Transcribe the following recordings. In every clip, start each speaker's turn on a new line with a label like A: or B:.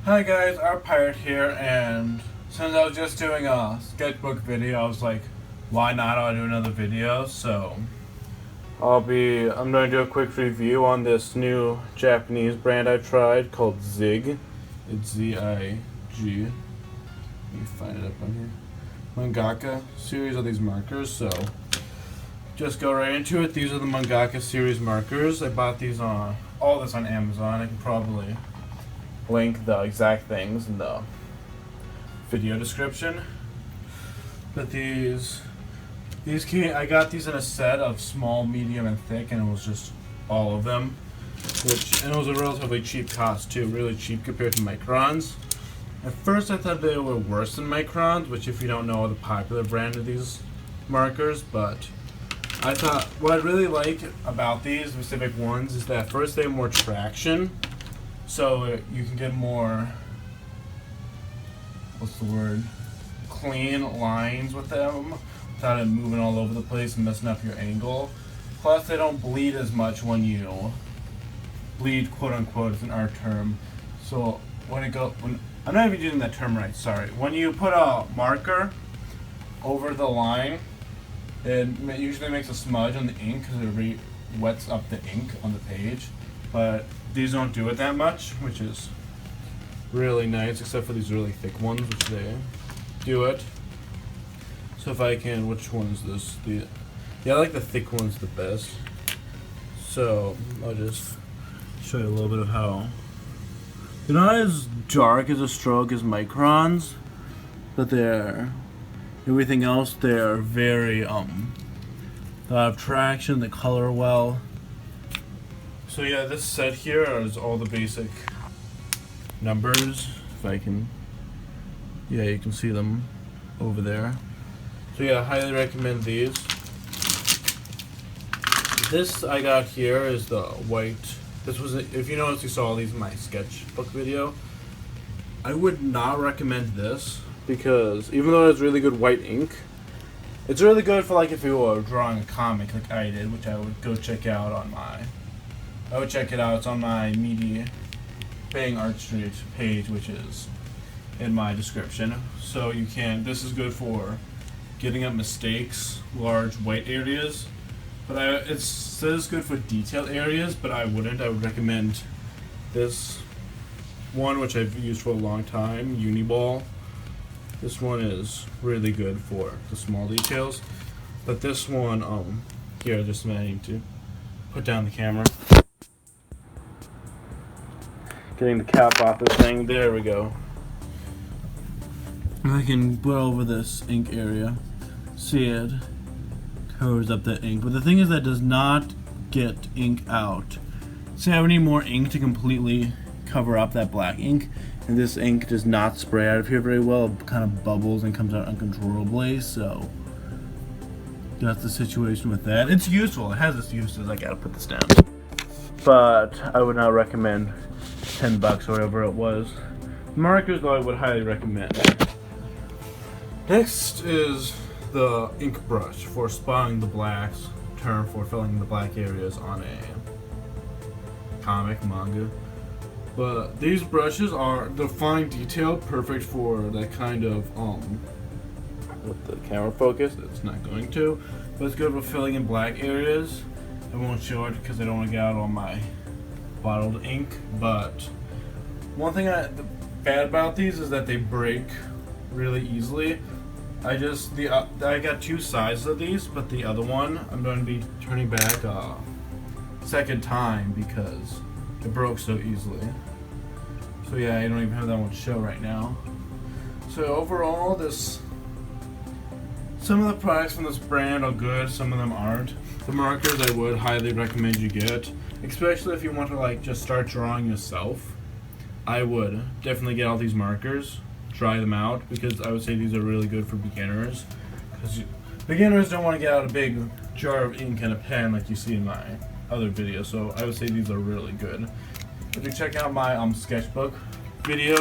A: Hi guys, ArtPirate here, and since I was just doing a sketchbook video, I was like, why not I'll do another video, so I'm going to do a quick review on this new Japanese brand I tried called ZIG. It's Z-I-G. Let me find it up on here. Mangaka series of these markers, so just go right into it. These are the Mangaka series markers. I bought these on, all this on Amazon. I can probably link the exact things in the video description. But I got these in a set of small, medium, and thick, and it was just all of them. And it was a relatively cheap cost too, really cheap compared to microns. At first I thought they were worse than microns, which if you don't know are the popular brand of these markers, but I thought what I really like about these specific ones is that first they have more traction, so you can get more, clean lines with them without it moving all over the place and messing up your angle. Plus they don't bleed as much when you bleed, quote unquote, is an art term. So I'm not even using that term right, sorry. When you put a marker over the line, it usually makes a smudge on the ink because it wets up the ink on the page. But these don't do it that much, which is really nice, except for these really thick ones, which they do it. So if I can, which one is this? Yeah, I like the thick ones the best. So I'll just show you a little bit of how they're not as dark as a stroke as microns, but everything else they're very they have traction, they color well. So yeah, this set here is all the basic numbers. If I can, yeah, you can see them over there. So yeah, I highly recommend these. This I got here is the white. This was, if you notice, you saw all these in my sketchbook video. I would not recommend this because even though it's really good white ink, it's really good for like if you were drawing a comic like I did, which I would go check out on check it out. It's on my Media Bang Art Street page, which is in my description. So this is good for getting up mistakes, large white areas. But it says good for detailed areas, but I would recommend this one, which I've used for a long time, Uniball. This one is really good for the small details. But this one, here, just managing to put down the camera. Getting the cap off this thing, there we go. I can put over this ink area, see it covers up the ink, but the thing is that does not get ink out. Say I would need more ink to completely cover up that black ink, and this ink does not spray out of here very well. It kind of bubbles and comes out uncontrollably, so that's the situation with that. It's useful, it has its uses. I gotta put this down, but I would not recommend $10 or whatever it was. Markers though I would highly recommend. Next is the ink brush for spotting the blacks, term for filling the black areas on a comic, manga. But these brushes are the fine detail, perfect for that kind of with the camera focus, it's not going to, but it's good for filling in black areas. I won't show it because I don't want to get out all my bottled ink, but one thing the bad about these is that they break really easily. I got two sizes of these, but the other one I'm going to be turning back a second time because it broke so easily. So yeah, I don't even have that one to show right now. So overall, some of the products from this brand are good, some of them aren't. The markers I would highly recommend you get, especially if you want to just start drawing yourself. I would definitely get all these markers. Try them out because I would say these are really good for beginners, because beginners don't want to get out a big jar of ink and a pen like you see in my other videos, so I would say these are really good. If you check out my sketchbook video,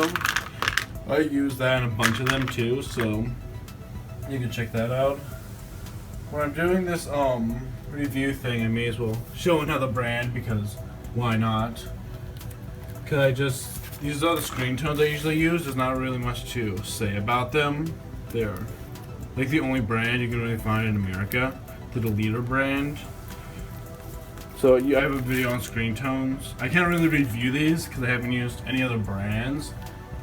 A: I use that in a bunch of them too, so you can check that out. When I'm doing this review thing, I may as well show another brand because why not? Because these are the screen tones I usually use. There's not really much to say about them. They're like the only brand you can really find in America, the Deleter brand. So I have a video on screen tones. I can't really review these because I haven't used any other brands.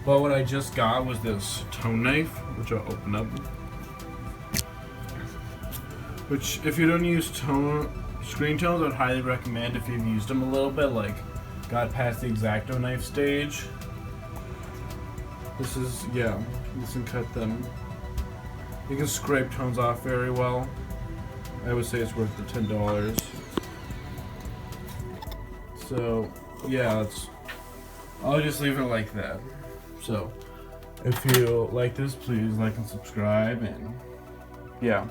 A: But what I just got was this tone knife, which I'll open up. Which, if you don't use screen tones, I'd highly recommend if you've used them a little bit, like got past the X-Acto knife stage. This is, yeah, you can cut them. You can scrape tones off very well. I would say it's worth the $10. So, yeah, I'll just leave it like that. So, if you like this, please like and subscribe, and yeah.